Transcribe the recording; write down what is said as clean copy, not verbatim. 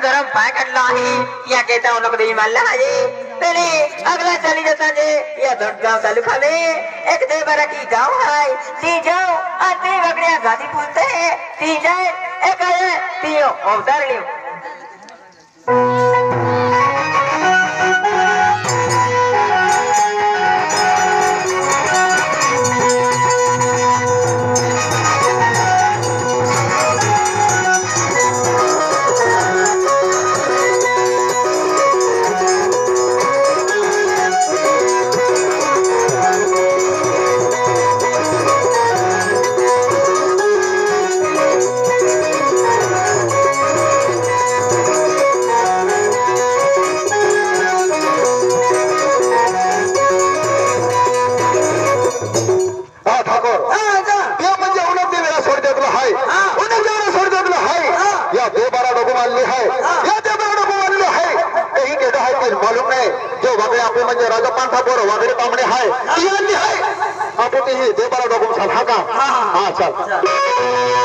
गरम पाय काढलो आहे या केता उनक देवी मारला आहे पहले अगला चली जाता जे या दट गांव चालू खावे एक दे बरा की गांव है ती जाओ आते वगड़िया गादी पूछते ती जाए एक आए तीयो अवतार लियो राजा पांथा पोर वगैरे तांबडे हाय ती आणली हाय आपण ते दे बारा डोकून सांग हा का हा चल